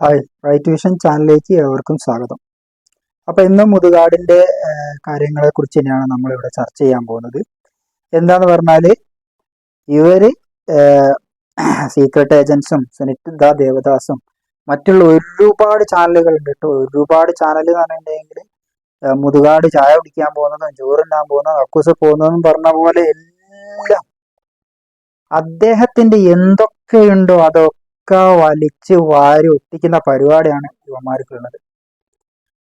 Hi, right vision ചാനലിലേക്ക് ഏവർക്കും സ്വാഗതം. അപ്പോൾ ഇന്ന് മുതുകാടിൻ്റെ കാര്യങ്ങളെ കുറിച്ച് തന്നെയാണ് നമ്മളിവിടെ ചർച്ച ചെയ്യാൻ പോകുന്നത്. എന്താന്ന് പറഞ്ഞാൽ ഇവർ സീക്രട്ട് ഏജൻസും സുനിത ദേവദാസും മറ്റുള്ള ഒരുപാട് ചാനലുകളുണ്ട് കേട്ടോ. ഒരുപാട് ചാനൽ എന്ന് പറഞ്ഞിട്ടുണ്ടെങ്കിൽ മുതുകാട് ചായ കുടിക്കാൻ പോകുന്നതും ചോറുണ്ടാൻ പോകുന്നതും കക്കൂസ് പോകുന്നതും പറഞ്ഞ പോലെ എല്ലാം അദ്ദേഹത്തിന്റെ എന്തൊക്കെയുണ്ടോ അതൊക്കെ വലിച്ച് വാരി ഒട്ടിക്കുന്ന പരിപാടിയാണ് യുവമാർക്കുള്ളത്.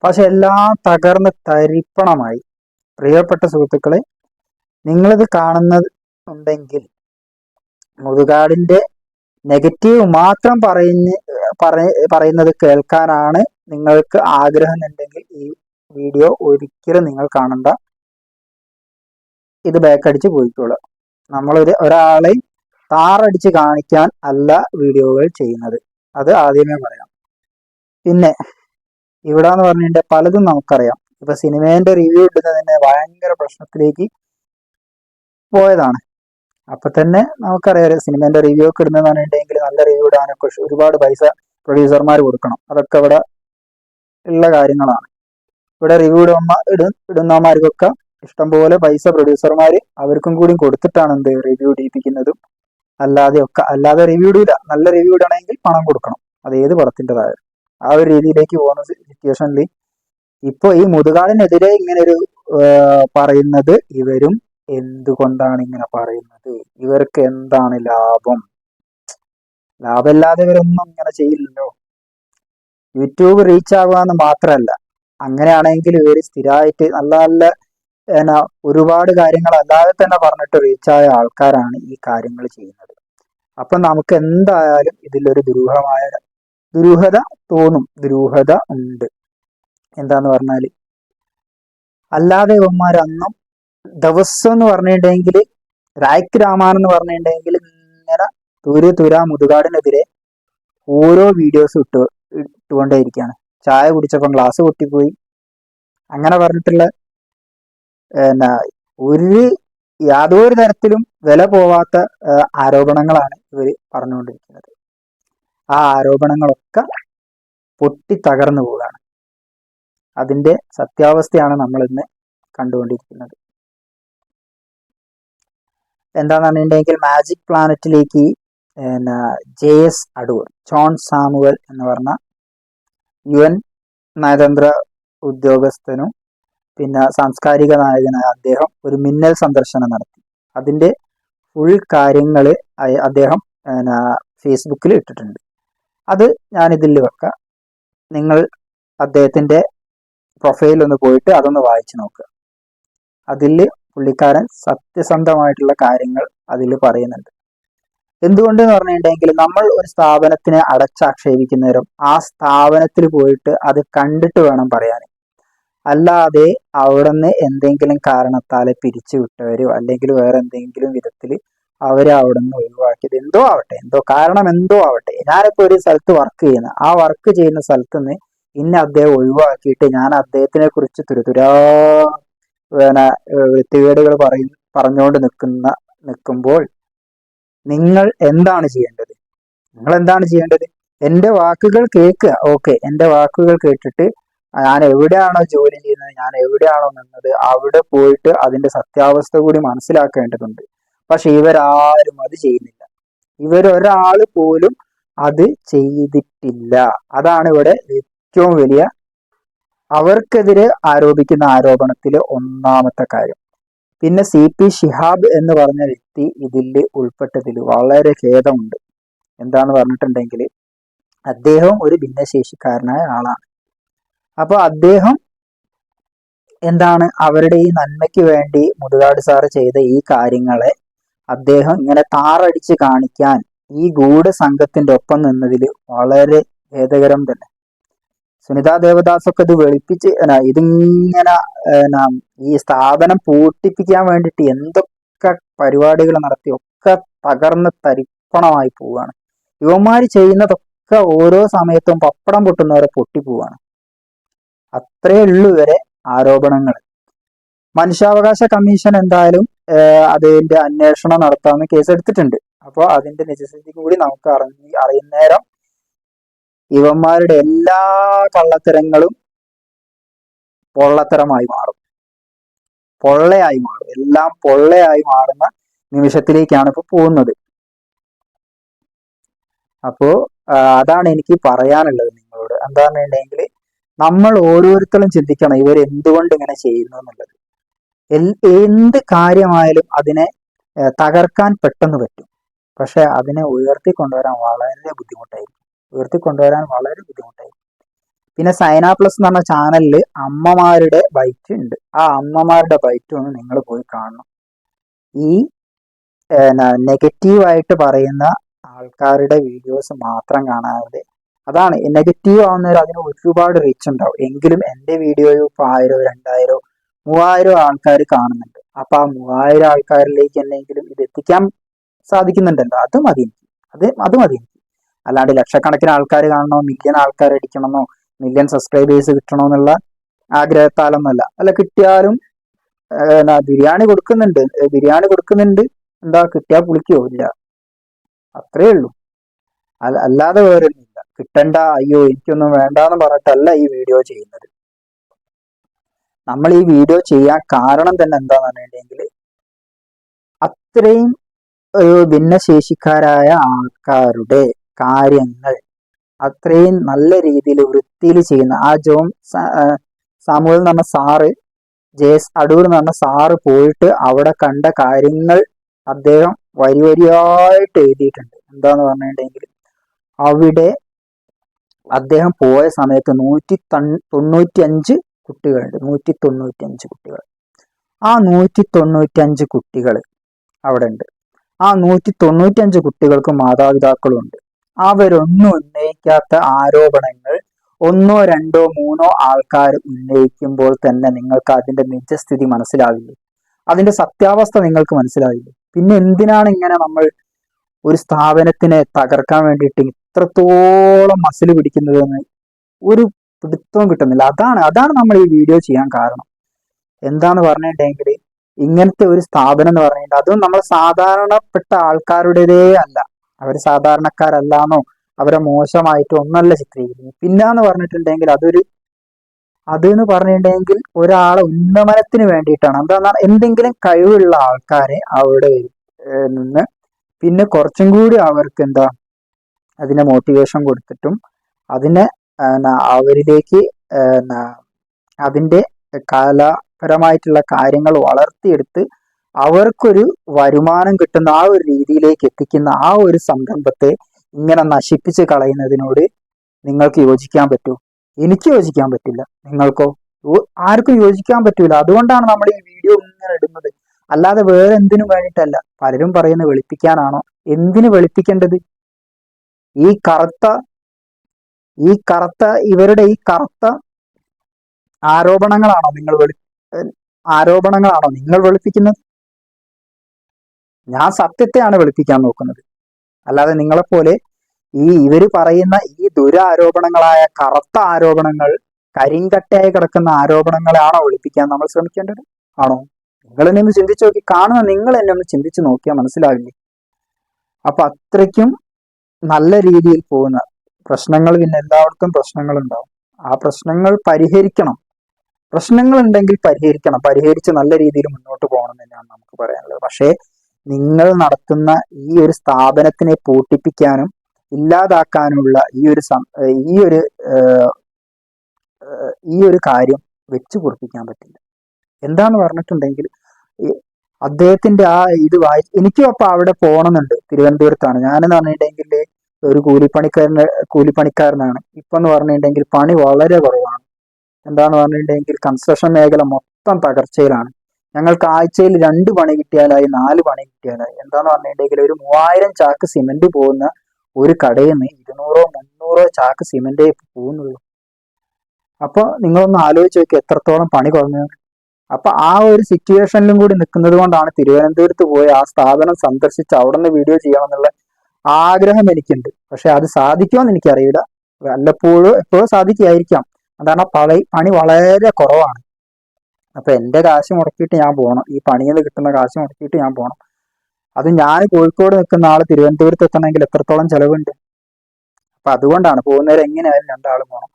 പക്ഷെ എല്ലാം തകർന്ന് തരിപ്പണമായി. പ്രിയപ്പെട്ട സുഹൃത്തുക്കളെ, നിങ്ങളിത് കാണുന്നുണ്ടെങ്കിൽ മുതുകാടിന്റെ നെഗറ്റീവ് മാത്രം പറയുന്നത് കേൾക്കാനാണ് നിങ്ങൾക്ക് ആഗ്രഹം എന്നുണ്ടെങ്കിൽ ഈ വീഡിയോ ഒരിക്കലും നിങ്ങൾ കാണണ്ട. ഇത് ബാക്കടിച്ച് പോയിക്കോളുക. ഒരാളെ താറടിച്ച് കാണിക്കാൻ അല്ല വീഡിയോകൾ ചെയ്യുന്നത്. അത് ആദ്യമേ പറയാം. പിന്നെ ഇവിടെ എന്ന് പറഞ്ഞിട്ടുണ്ടെങ്കിൽ പലതും നമുക്കറിയാം. ഇപ്പൊ സിനിമേന്റെ റിവ്യൂ ഇടുന്നത് തന്നെ ഭയങ്കര പ്രശ്നത്തിലേക്ക് പോയതാണ്. അപ്പൊ തന്നെ നമുക്കറിയാം സിനിമേന്റെ റിവ്യൂ ഒക്കെ ഇടുന്നതെന്ന് പറഞ്ഞിട്ടുണ്ടെങ്കിൽ നല്ല റിവ്യൂ ഇടാനൊക്കെ ഒരുപാട് പൈസ പ്രൊഡ്യൂസർമാർ കൊടുക്കണം. അതൊക്കെ ഇവിടെ ഉള്ള കാര്യങ്ങളാണ്. ഇവിടെ റിവ്യൂ ഇടുന്നവർക്കൊക്കെ ഇഷ്ടംപോലെ പൈസ പ്രൊഡ്യൂസർമാർ അവർക്കും കൂടി കൊടുത്തിട്ടാണ് എന്ത് റിവ്യൂ ഇടിപ്പിക്കുന്നതും. അല്ലാതെ റിവ്യൂ ഇടൂല. നല്ല റിവ്യൂ ഇടണമെങ്കിൽ പണം കൊടുക്കണം. അത് ഏത് പടത്തിൻ്റെതായാലും ആ ഒരു രീതിയിലേക്ക് പോകുന്ന സിറ്റുവേഷനിൽ ഇപ്പൊ ഈ മുതുകാടിനെതിരെ ഇങ്ങനെ ഒരു പറയുന്നത് ഇവരും എന്തുകൊണ്ടാണ് ഇങ്ങനെ പറയുന്നത്? ഇവർക്ക് എന്താണ് ലാഭം? ലാഭമില്ലാതെ ഇവരൊന്നും ഇങ്ങനെ ചെയ്യില്ലല്ലോ. യൂട്യൂബ് റീച്ച് ആകുക മാത്രമല്ല, അങ്ങനെയാണെങ്കിൽ ഇവർ സ്ഥിരമായിട്ട് നല്ല നല്ല ഒരുപാട് കാര്യങ്ങൾ അല്ലാതെ തന്നെ പറഞ്ഞിട്ട് റീച്ചായ ആൾക്കാരാണ് ഈ കാര്യങ്ങൾ ചെയ്യുന്നത്. അപ്പൊ നമുക്ക് എന്തായാലും ഇതിലൊരു ദുരൂഹത തോന്നും. ദുരൂഹത ഉണ്ട്. എന്താന്ന് പറഞ്ഞാല് അല്ലാതെ ഇവന്മാർ അന്നും ദിവസം എന്ന് പറഞ്ഞിട്ടുണ്ടെങ്കിൽ രായ്ക്ക് രാമാൻ എന്ന് പറഞ്ഞിട്ടുണ്ടെങ്കിൽ ഇങ്ങനെ തുര മുതുകാടിനെതിരെ ഓരോ വീഡിയോസ് ഇട്ടുകൊണ്ടേയിരിക്കുകയാണ്. ചായ കുടിച്ചപ്പം ഗ്ലാസ് പൊട്ടിപ്പോയി, അങ്ങനെ പറഞ്ഞിട്ടുള്ള യാതൊരു തരത്തിലും വില പോവാത്ത ആരോപണങ്ങളാണ് ഇവർ പറഞ്ഞുകൊണ്ടിരിക്കുന്നത്. ആ ആരോപണങ്ങളൊക്കെ പൊട്ടി തകർന്നു പോവുകയാണ്. അതിന്റെ സത്യാവസ്ഥയാണ് നമ്മൾ ഇന്ന് കണ്ടുകൊണ്ടിരിക്കുന്നത്. എന്താന്ന് പറഞ്ഞിട്ടുണ്ടെങ്കിൽ മാജിക് പ്ലാനറ്റിലേക്ക് JS അടൂർ, ജോൺ സാമുവൽ എന്ന് പറഞ്ഞ UN നയതന്ത്ര ഉദ്യോഗസ്ഥനും പിന്നെ സാംസ്കാരിക നായകനായ അദ്ദേഹം ഒരു മിന്നൽ സന്ദർശനം നടത്തി. അതിന്റെ ഫുൾ കാര്യങ്ങൾ അദ്ദേഹം ഫേസ്ബുക്കിൽ ഇട്ടിട്ടുണ്ട്. അത് ഞാനിതിൽ വെക്കാം. നിങ്ങൾ അദ്ദേഹത്തിന്റെ പ്രൊഫൈൽ ഒന്ന് പോയിട്ട് അതൊന്ന് വായിച്ചു നോക്കുക. അതിൽ പുള്ളിക്കാരൻ സത്യസന്ധമായിട്ടുള്ള കാര്യങ്ങൾ അതിൽ പറയുന്നുണ്ട്. എന്തുകൊണ്ടെന്ന് പറഞ്ഞിട്ടുണ്ടെങ്കിൽ നമ്മൾ ഒരു സ്ഥാപനത്തിനെ അടച്ചാക്ഷേപിക്കുന്നവരും ആ സ്ഥാപനത്തിൽ പോയിട്ട് അത് കണ്ടിട്ട് വേണം പറയാൻ. അല്ലാതെ അവിടുന്ന് എന്തെങ്കിലും കാരണത്താൽ പിരിച്ചു വിട്ടവരോ അല്ലെങ്കിൽ വേറെ എന്തെങ്കിലും വിധത്തിൽ അവരെ അവിടെ നിന്ന് ഒഴിവാക്കിയത് എന്തോ കാരണം എന്തോ ആവട്ടെ. ഞാനിപ്പോ ഒരു സ്ഥലത്ത് വർക്ക് ചെയ്യുന്ന ആ വർക്ക് ചെയ്യുന്ന സ്ഥലത്ത് നിന്ന് ഇന്നെ അദ്ദേഹം ഒഴിവാക്കിയിട്ട് ഞാൻ അദ്ദേഹത്തിനെ കുറിച്ച് തുരുതുരാ വൃത്തികേടുകൾ പറഞ്ഞുകൊണ്ട് നിൽക്കുമ്പോൾ നിങ്ങൾ എന്താണ് ചെയ്യേണ്ടത്? എന്റെ വാക്കുകൾ കേൾക്കുക. ഓക്കെ, എന്റെ വാക്കുകൾ കേട്ടിട്ട് ഞാൻ എവിടെയാണോ ജോലി ചെയ്യുന്നത്, ഞാൻ എവിടെയാണോ നിന്നത്, അവിടെ പോയിട്ട് അതിന്റെ സത്യാവസ്ഥ കൂടി മനസ്സിലാക്കേണ്ടതുണ്ട്. പക്ഷെ ഇവരാരും അത് ചെയ്യുന്നില്ല. ഇവരൊരാൾ പോലും അത് ചെയ്തിട്ടില്ല. അതാണ് ഇവിടെ ഏറ്റവും വലിയ അവർക്കെതിരെ ആരോപിക്കുന്ന ആരോപണത്തിലെ ഒന്നാമത്തെ കാര്യം. പിന്നെ CP ഷിഹാബ് എന്ന് പറഞ്ഞ വ്യക്തി ഇതിൽ ഉൾപ്പെട്ടതിൽ വളരെ ഖേദമുണ്ട്. എന്താന്ന് പറഞ്ഞിട്ടുണ്ടെങ്കിൽ അദ്ദേഹം ഒരു ഭിന്നശേഷിക്കാരനായ ആളാണ്. അപ്പൊ അദ്ദേഹം അവരുടെ ഈ നന്മയ്ക്ക് വേണ്ടി മുതുകാട് സാറ് ചെയ്ത ഈ കാര്യങ്ങളെ അദ്ദേഹം ഇങ്ങനെ താറടിച്ച് കാണിക്കാൻ ഈ ഗൂഢസംഘത്തിന്റെ ഒപ്പം നിന്നതിൽ വളരെ ഖേദകരം തന്നെ. സുനിത ദേവദാസ് ഒക്കെ ഇത് വെളുപ്പിച്ച് ഇതിങ്ങനെ ഈ സ്ഥാപനം പൂട്ടിപ്പിക്കാൻ വേണ്ടിയിട്ട് എന്തൊക്കെ പരിപാടികൾ നടത്തി ഒക്കെ തകർന്ന് തരിപ്പണമായി പോവുകയാണ്. യുവന്മാര് ചെയ്യുന്നതൊക്കെ ഓരോ സമയത്തും പപ്പടം പൊട്ടുന്നവരെ പൊട്ടിപ്പോവാണ്. അത്രേ ഉള്ളൂ ഇവരെ ആരോപണങ്ങൾ. മനുഷ്യാവകാശ കമ്മീഷൻ എന്തായാലും അതിന്റെ അന്വേഷണം നടത്താമെന്ന് കേസ് എടുത്തിട്ടുണ്ട്. അപ്പോൾ അതിന്റെ നിജസ്ഥിതി കൂടി നമുക്ക് അറിയുന്നേരം ഇവന്മാരുടെ എല്ലാ കള്ളത്തരങ്ങളും പൊള്ളത്തരമായി മാറും, പൊള്ളയായി മാറും, എല്ലാം പൊള്ളയായി മാറുന്ന നിമിഷത്തിലേക്കാണ് ഇപ്പൊ പോകുന്നത്. അപ്പോ അതാണ് എനിക്ക് പറയാനുള്ളത് നിങ്ങളോട്. എന്താന്ന് വെച്ചിട്ടുണ്ടെങ്കിൽ നമ്മൾ ഓരോരുത്തരും ചിന്തിക്കണം ഇവർ എന്തുകൊണ്ട് ഇങ്ങനെ ചെയ്യുന്നു എന്നുള്ളത്. എന്ത് കാര്യമായാലും അതിനെ തകർക്കാൻ പെട്ടെന്ന് പറ്റും, പക്ഷെ അതിനെ ഉയർത്തിക്കൊണ്ടുവരാൻ വളരെ ബുദ്ധിമുട്ടായിരിക്കും, പിന്നെ സൈന പ്ലസ് എന്ന് പറഞ്ഞ ചാനലിൽ അമ്മമാരുടെ ബൈറ്റ് ഉണ്ട്. ആ അമ്മമാരുടെ ബൈറ്റ് ഒന്ന് നിങ്ങൾ പോയി കാണണം. ഈ നെഗറ്റീവായിട്ട് പറയുന്ന ആൾക്കാരുടെ വീഡിയോസ് മാത്രം കാണാതെ, അതാണ് നെഗറ്റീവ് ആവുന്നവർ അതിന് ഒരുപാട് റീച്ച് ഉണ്ടാവും. എങ്കിലും എൻ്റെ വീഡിയോയിൽ ഇപ്പോൾ 1000, 2000, 3000 ആൾക്കാർ കാണുന്നുണ്ട്. അപ്പൊ ആ 3000 ആൾക്കാരിലേക്ക് എന്നെങ്കിലും ഇത് എത്തിക്കാൻ സാധിക്കുന്നുണ്ടല്ലോ, അത് മതി എനിക്ക്. അല്ലാണ്ട് ലക്ഷക്കണക്കിന് ആൾക്കാർ കാണണോ, മില്യൺ ആൾക്കാർ അടിക്കണമെന്നോ, മില്യൺ സബ്സ്ക്രൈബേഴ്സ് കിട്ടണമെന്നുള്ള ആഗ്രഹത്താലൊന്നുമല്ല. അല്ല, കിട്ടിയാലും ബിരിയാണി കൊടുക്കുന്നുണ്ട്, എന്താ കിട്ടിയാൽ പുളിക്കോ? ഇല്ല, അത്രേ ഉള്ളൂ. അല്ലാതെ വേറൊന്നുമില്ല. കിട്ടണ്ട, അയ്യോ എനിക്കൊന്നും വേണ്ടാന്ന് പറഞ്ഞിട്ടല്ല ഈ വീഡിയോ ചെയ്യുന്നത്. നമ്മൾ ഈ വീഡിയോ ചെയ്യാൻ കാരണം തന്നെ എന്താന്ന് പറഞ്ഞിട്ടുണ്ടെങ്കിൽ അത്രയും ഭിന്നശേഷിക്കാരായ ആൾക്കാരുടെ കാര്യങ്ങൾ അത്രയും നല്ല രീതിയിൽ വൃത്തിയിൽ ചെയ്യുന്ന ആ സാമുവൽ എന്ന് പറഞ്ഞ സാറ്, അടൂർ എന്ന് പറഞ്ഞ സാറ് പോയിട്ട് അവിടെ കണ്ട കാര്യങ്ങൾ അദ്ദേഹം വരിയായിട്ട് എഴുതിയിട്ടുണ്ട്. എന്താന്ന് പറഞ്ഞിട്ടുണ്ടെങ്കിൽ അവിടെ അദ്ദേഹം പോയ സമയത്ത് 195 കുട്ടികളുണ്ട്. 195 കുട്ടികൾ. ആ 195 കുട്ടികൾ അവിടെ ഉണ്ട്. ആ 195 കുട്ടികൾക്ക് മാതാപിതാക്കളും ഉണ്ട്. അവരൊന്നും ഉന്നയിക്കാത്ത ആരോപണങ്ങൾ 1, 2, 3 ആൾക്കാർ ഉന്നയിക്കുമ്പോൾ തന്നെ നിങ്ങൾക്ക് അതിന്റെ നിജസ്ഥിതി മനസ്സിലാവില്ലേ? അതിന്റെ സത്യാവസ്ഥ നിങ്ങൾക്ക് മനസ്സിലാവില്ലേ? പിന്നെ എന്തിനാണ് ഇങ്ങനെ നമ്മൾ ഒരു സ്ഥാപനത്തിനെ തകർക്കാൻ വേണ്ടിയിട്ട് ഇത്രത്തോളം മസിൽ പിടിക്കുന്നതെന്ന് ഒരു പിടുത്തവും കിട്ടുന്നില്ല. അതാണ് നമ്മൾ ഈ വീഡിയോ ചെയ്യാൻ കാരണം. എന്താന്ന് പറഞ്ഞിട്ടുണ്ടെങ്കിൽ ഇങ്ങനത്തെ ഒരു സ്ഥാപനം എന്ന് പറഞ്ഞിട്ടുണ്ടെങ്കിൽ അതും നമ്മൾ സാധാരണപ്പെട്ട ആൾക്കാരുടേതേ അല്ല, അവർ സാധാരണക്കാരല്ലാന്നോ അവരെ മോശമായിട്ടോ ഒന്നല്ല ചിത്രീകരിക്കുന്നത്. പിന്നെന്ന് പറഞ്ഞിട്ടുണ്ടെങ്കിൽ അതെന്ന് പറഞ്ഞിട്ടുണ്ടെങ്കിൽ ഒരാളെ ഉന്നമനത്തിന് വേണ്ടിയിട്ടാണ്. എന്താ എന്തെങ്കിലും കഴിവുള്ള ആൾക്കാരെ അവിടെ നിന്ന് പിന്നെ കുറച്ചും കൂടി അവർക്ക് അതിനെ മോട്ടിവേഷൻ കൊടുത്തിട്ടും അതിനെ അവരിലേക്ക് അതിന്റെ കലാപരമായിട്ടുള്ള കാര്യങ്ങൾ വളർത്തിയെടുത്ത് അവർക്കൊരു വരുമാനം കിട്ടുന്ന ആ ഒരു രീതിയിലേക്ക് എത്തിക്കുന്ന ആ ഒരു സംരംഭത്തെ ഇങ്ങനെ നശിപ്പിച്ച് കളയുന്നതിനോട് നിങ്ങൾക്ക് യോജിക്കാൻ പറ്റൂ? എനിക്ക് യോജിക്കാൻ പറ്റില്ല. നിങ്ങൾക്കോ? ആർക്കും യോജിക്കാൻ പറ്റൂല. അതുകൊണ്ടാണ് നമ്മൾ ഈ വീഡിയോ ഇങ്ങനെ ഇടുന്നത്, അല്ലാതെ വേറെ എന്തിനു വേണ്ടിയിട്ടല്ല. പലരും പറയുന്നത് വെളുപ്പിക്കാനാണോ? എന്തിനു വെളുപ്പിക്കേണ്ടത്? ഈ കറുത്ത ഇവരുടെ ഈ കറുത്ത ആരോപണങ്ങളാണോ നിങ്ങൾ വെളുപ്പിക്കുന്നത്? ഞാൻ സത്യത്തെയാണ് വെളുപ്പിക്കാൻ നോക്കുന്നത്. അല്ലാതെ നിങ്ങളെപ്പോലെ ഇവര് പറയുന്ന ഈ ദുരാരോപണങ്ങളായ കറുത്ത ആരോപണങ്ങൾ, കരിങ്കട്ടയായി കിടക്കുന്ന ആരോപണങ്ങളാണോ വെളുപ്പിക്കാൻ നമ്മൾ ശ്രമിക്കേണ്ടത്? ആണോ? നിങ്ങൾ എന്നെ ഒന്ന് ചിന്തിച്ചു നോക്കി. കാണുന്ന നിങ്ങൾ എന്നെ ഒന്ന് ചിന്തിച്ചു നോക്കിയാൽ മനസ്സിലാവില്ലേ? അപ്പൊ അത്രയ്ക്കും നല്ല രീതിയിൽ പോകുന്ന പ്രശ്നങ്ങൾ, പിന്നെ എല്ലായിടത്തും പ്രശ്നങ്ങൾ ഉണ്ടാവും. ആ പ്രശ്നങ്ങൾ പരിഹരിക്കണം. പ്രശ്നങ്ങൾ ഉണ്ടെങ്കിൽ പരിഹരിച്ച് നല്ല രീതിയിൽ മുന്നോട്ട് പോകണം തന്നെയാണ് നമുക്ക് പറയാനുള്ളത്. പക്ഷേ നിങ്ങൾ നടത്തുന്ന ഈ ഒരു സ്ഥാപനത്തിനെ പൂട്ടിപ്പിക്കാനും ഇല്ലാതാക്കാനുമുള്ള ഈ ഒരു കാര്യം വെച്ച് കുറിപ്പിക്കാൻ പറ്റില്ല. എന്താന്ന് പറഞ്ഞിട്ടുണ്ടെങ്കിൽ അദ്ദേഹത്തിന്റെ ആ ഇത് എനിക്കും അപ്പൊ അവിടെ പോകണമെന്നുണ്ട്. തിരുവനന്തപുരത്താണ്. ഞാനെന്ന് പറഞ്ഞിട്ടുണ്ടെങ്കിൽ ഒരു കൂലിപ്പണിക്കാരനാണ്. ഇപ്പൊ എന്ന് പറഞ്ഞിട്ടുണ്ടെങ്കിൽ പണി വളരെ കുറവാണ്. എന്താന്ന് പറഞ്ഞിട്ടുണ്ടെങ്കിൽ കൺസ്ട്രക്ഷൻ മേഖല മൊത്തം തകർച്ചയിലാണ്. ഞങ്ങൾക്ക് ആഴ്ചയിൽ 2 പണി കിട്ടിയാലായി, 4 പണി കിട്ടിയാലായി. എന്താന്ന് പറഞ്ഞിട്ടുണ്ടെങ്കിൽ ഒരു 3000 ചാക്ക് സിമെന്റ് പോകുന്ന ഒരു കടയിൽ നിന്ന് 200, 300 ചാക്ക് സിമെന്റേ പോകുന്നുള്ളൂ. അപ്പൊ നിങ്ങളൊന്ന് ആലോചിച്ച് നോക്കി എത്രത്തോളം പണി കുറഞ്ഞു. അപ്പൊ ആ ഒരു സിറ്റുവേഷനിലും കൂടി നിൽക്കുന്നത് കൊണ്ടാണ് തിരുവനന്തപുരത്ത് പോയി ആ സ്ഥാപനം സന്ദർശിച്ച് അവിടെ നിന്ന് വീഡിയോ ചെയ്യണമെന്നുള്ള ആഗ്രഹം എനിക്കുണ്ട്. പക്ഷെ അത് സാധിക്കുമെന്ന് എനിക്കറിയില്ല. എപ്പോഴും സാധിക്കായിരിക്കാം. അതാണ് പണി വളരെ കുറവാണ്. അപ്പൊ എന്റെ കാശ് മുടക്കിയിട്ട് ഞാൻ പോകണം. ഈ പണിയിൽ നിന്ന് കിട്ടുന്ന കാശ് മുടക്കിയിട്ട് ഞാൻ പോകണം. അത് ഞാൻ കോഴിക്കോട് നിൽക്കുന്ന ആള് തിരുവനന്തപുരത്ത് എത്തണമെങ്കിൽ എത്രത്തോളം ചെലവുണ്ട്? അപ്പൊ അതുകൊണ്ടാണ് പോകുന്നവരെ എങ്ങനെയായാലും രണ്ടാളും പോകണം.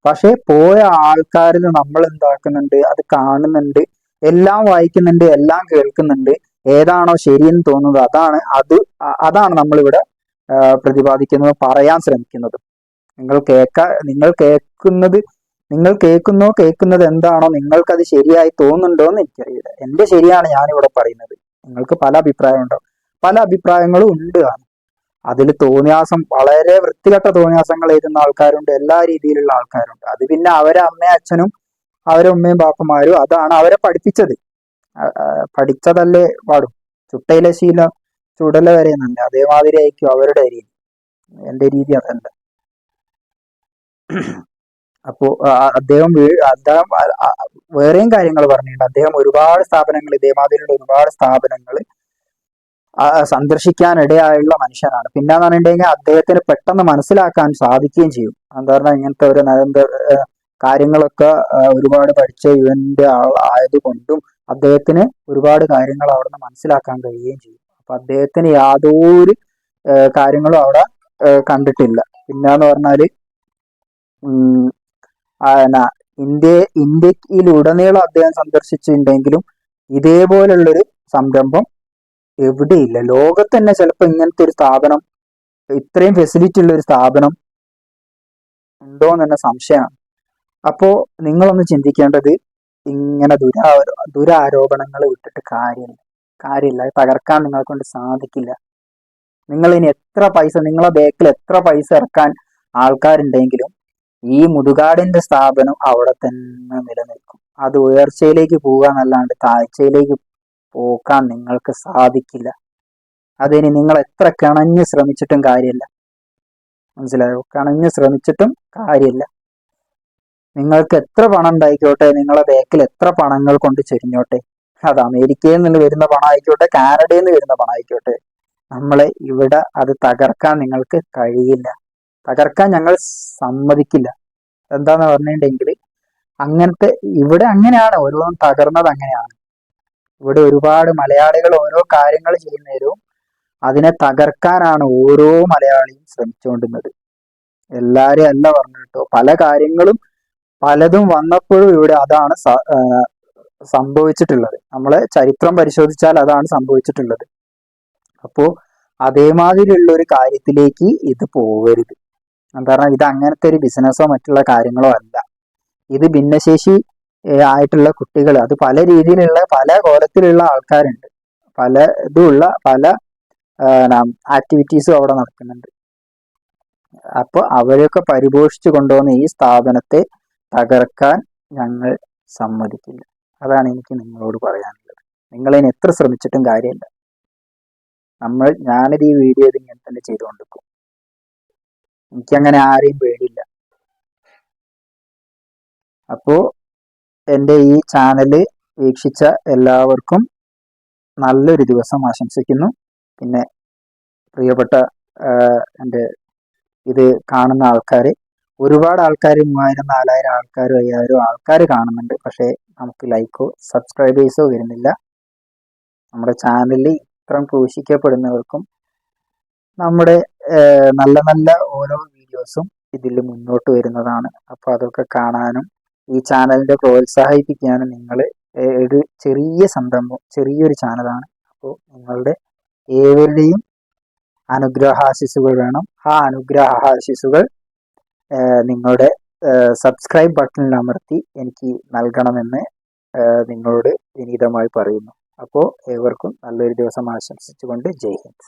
പക്ഷെ പോയ ആൾക്കാരിൽ നമ്മൾ എന്താക്കുന്നുണ്ട്, അത് കാണുന്നുണ്ട്, എല്ലാം വായിക്കുന്നുണ്ട്, എല്ലാം കേൾക്കുന്നുണ്ട്, ഏതാണോ ശരിയെന്ന് തോന്നുന്നത് അതാണ് നമ്മളിവിടെ പ്രതിപാദിക്കുന്നത്, പറയാൻ ശ്രമിക്കുന്നത്. നിങ്ങൾ കേൾക്കുന്നത് എന്താണോ, നിങ്ങൾക്കത് ശരിയായി തോന്നുന്നുണ്ടോ എന്ന് എനിക്കറിയില്ല. എന്റെ ശരിയാണ് ഞാനിവിടെ പറയുന്നത്. നിങ്ങൾക്ക് പല അഭിപ്രായം ഉണ്ടാവും, പല അഭിപ്രായങ്ങളും ഉണ്ട്. അതിൽ തോന്നിയാസം, വളരെ വൃത്തികെട്ട തോന്നിയാസങ്ങൾ എഴുതുന്ന ആൾക്കാരുണ്ട്, എല്ലാ രീതിയിലുള്ള ആൾക്കാരുണ്ട്. അത് പിന്നെ അവരെ അമ്മയും അച്ഛനും അവരെ ഉമ്മയും ബാപ്പമാരും അതാണ് അവരെ പഠിപ്പിച്ചത്. പഠിച്ചതല്ലേ പാടും. ചുട്ടയിലെ ശീലം ചുടല വരെ എന്നല്ല, അതേമാതിരി ആയിരിക്കും അവരുടെ രീതി. എന്റെ രീതി അതല്ല. അപ്പോ അദ്ദേഹം വേറെയും കാര്യങ്ങൾ പറഞ്ഞിട്ടുണ്ട്. അദ്ദേഹം ഒരുപാട് സ്ഥാപനങ്ങൾ, ഇതേമാതിരിയുള്ള ഒരുപാട് സ്ഥാപനങ്ങൾ സന്ദർശിക്കാൻ ഇടയായുള്ള മനുഷ്യനാണ്. പിന്നെന്ന് പറഞ്ഞിട്ടുണ്ടെങ്കിൽ അദ്ദേഹത്തിന് പെട്ടെന്ന് മനസ്സിലാക്കാൻ സാധിക്കുകയും ചെയ്യും. എന്താ പറഞ്ഞാൽ ഇങ്ങനത്തെ ഒരു കാര്യങ്ങളൊക്കെ ഒരുപാട് പഠിച്ച യുവന്റെ ആയതുകൊണ്ടും അദ്ദേഹത്തിന് ഒരുപാട് കാര്യങ്ങൾ അവിടെ നിന്ന് മനസ്സിലാക്കാൻ കഴിയുകയും ചെയ്യും. അപ്പൊ അദ്ദേഹത്തിന് യാതൊരു കാര്യങ്ങളും അവിടെ കണ്ടിട്ടില്ല. പിന്നെന്ന് പറഞ്ഞാല് ഇന്ത്യയിലുടനീളം അദ്ദേഹം സന്ദർശിച്ചിട്ടുണ്ടെങ്കിലും ഇതേപോലുള്ളൊരു സംരംഭം എവിടെയില്ല. ലോകത്ത് തന്നെ ചിലപ്പോൾ ഇങ്ങനത്തെ ഒരു സ്ഥാപനം, ഇത്രയും ഫെസിലിറ്റി ഉള്ള ഒരു സ്ഥാപനം ഉണ്ടോ എന്ന് തന്നെ സംശയമാണ്. അപ്പോ നിങ്ങളൊന്ന് ചിന്തിക്കേണ്ടത്, ഇങ്ങനെ ദുരാരോപണങ്ങൾ വിട്ടിട്ട് കാര്യമില്ല. തകർക്കാൻ നിങ്ങളെ കൊണ്ട് സാധിക്കില്ല. നിങ്ങൾ ഇനി എത്ര പൈസ, നിങ്ങളെ ബാക്കിൽ എത്ര പൈസ ഇറക്കാൻ ആൾക്കാരുണ്ടെങ്കിലും ഈ മുതുകാടിന്റെ സ്ഥാപനം അവിടെ തന്നെ നിലനിൽക്കും. അത് ഉയർച്ചയിലേക്ക് പോകാന്നല്ലാണ്ട് താഴ്ചയിലേക്ക് പോക്കാൻ നിങ്ങൾക്ക് സാധിക്കില്ല. അതിന് നിങ്ങൾ എത്ര കിണഞ്ഞ് ശ്രമിച്ചിട്ടും കാര്യമില്ല. മനസ്സിലായോ? കിണഞ്ഞ് ശ്രമിച്ചിട്ടും കാര്യമില്ല. നിങ്ങൾക്ക് എത്ര പണം ഉണ്ടായിക്കോട്ടെ, നിങ്ങളെ ബാക്കിൽ എത്ര പണങ്ങൾ കൊണ്ട് ചെരിഞ്ഞോട്ടെ, അത് അമേരിക്കയിൽ നിന്ന് വരുന്ന പണം ആയിക്കോട്ടെ, കാനഡയിൽ നിന്ന് വരുന്ന പണം ആയിക്കോട്ടെ, നമ്മളെ ഇവിടെ അത് തകർക്കാൻ നിങ്ങൾക്ക് കഴിയില്ല. തകർക്കാൻ ഞങ്ങൾ സമ്മതിക്കില്ല. എന്താന്ന് പറഞ്ഞിട്ടുണ്ടെങ്കിൽ ഇവിടെ അങ്ങനെയാണ്, ഓരോന്നും തകർന്നത് അങ്ങനെയാണ്. ഇവിടെ ഒരുപാട് മലയാളികൾ ഓരോ കാര്യങ്ങൾ ചെയ്യുന്നവരും അതിനെ തകർക്കാനാണ് ഓരോ മലയാളിയും ശ്രമിച്ചുകൊണ്ടിരുന്നത്. എല്ലാരെയും അല്ല പറഞ്ഞു കേട്ടോ. പല കാര്യങ്ങളും പലതും വന്നപ്പോഴും ഇവിടെ അതാണ് സംഭവിച്ചിട്ടുള്ളത്. നമ്മളെ ചരിത്രം പരിശോധിച്ചാൽ അതാണ് സംഭവിച്ചിട്ടുള്ളത്. അപ്പോ അതേമാതിരിയുള്ള ഒരു കാര്യത്തിലേക്ക് ഇത് പോകരുത്. കാരണം ഇത് അങ്ങനത്തെ ഒരു ബിസിനസ്സോ മറ്റുള്ള കാര്യങ്ങളോ അല്ല. ഇത് ഭിന്നശേഷി ആയിട്ടുള്ള കുട്ടികൾ, അത് പല രീതിയിലുള്ള പല കോലത്തിലുള്ള ആൾക്കാരുണ്ട്, പല ഇതുള്ള പല ആക്ടിവിറ്റീസും അവിടെ നടക്കുന്നുണ്ട്. അപ്പൊ അവരെയൊക്കെ പരിപോഷിച്ചു കൊണ്ടുവന്ന ഈ സ്ഥാപനത്തെ തകർക്കാൻ ഞങ്ങൾ സമ്മതിക്കില്ല. അതാണ് എനിക്ക് നിങ്ങളോട് പറയാനുള്ളത്. നിങ്ങളതിന് എത്ര ശ്രമിച്ചിട്ടും കാര്യമില്ല. ഞാനിത് ഈ വീഡിയോ ഇങ്ങനെ തന്നെ ചെയ്തുകൊണ്ടിരിക്കും. എനിക്കങ്ങനെ ആരെയും പേടിയില്ല. അപ്പോ എൻ്റെ ഈ ചാനല് വീക്ഷിച്ച എല്ലാവർക്കും നല്ലൊരു ദിവസം ആശംസിക്കുന്നു. പിന്നെ പ്രിയപ്പെട്ട എൻ്റെ ഇത് കാണുന്ന ആൾക്കാർ, ഒരുപാട് ആൾക്കാർ, 3000, 4000 ആൾക്കാർ, 5000 ആൾക്കാർ കാണുന്നുണ്ട്. പക്ഷേ നമുക്ക് ലൈക്കോ സബ്സ്ക്രൈബേഴ്സോ വരുന്നില്ല. നമ്മുടെ ചാനലിൽ ഇത്രയും ക്രൂശിക്കപ്പെടുന്നവർക്കും നമ്മുടെ നല്ല നല്ല ഓരോ വീഡിയോസും ഇതിൽ മുന്നോട്ട് വരുന്നതാണ്. അപ്പോൾ അതൊക്കെ കാണാനും ഈ ചാനലിനെ പ്രോത്സാഹിപ്പിക്കാനും നിങ്ങൾ ഒരു ചെറിയ സംരംഭം, ചെറിയൊരു ചാനലാണ്. അപ്പോൾ നിങ്ങളുടെ ഏവരുടെയും അനുഗ്രഹാശിസുകൾ വേണം. ആ അനുഗ്രഹാശിസുകൾ നിങ്ങളുടെ സബ്സ്ക്രൈബ് ബട്ടണിൽ അമർത്തി എനിക്ക് നൽകണമെന്ന് നിങ്ങളോട് വിനീതമായി പറയുന്നു. അപ്പോൾ ഏവർക്കും നല്ലൊരു ദിവസം ആശംസിച്ചുകൊണ്ട് ജയ് ഹിന്ദ്.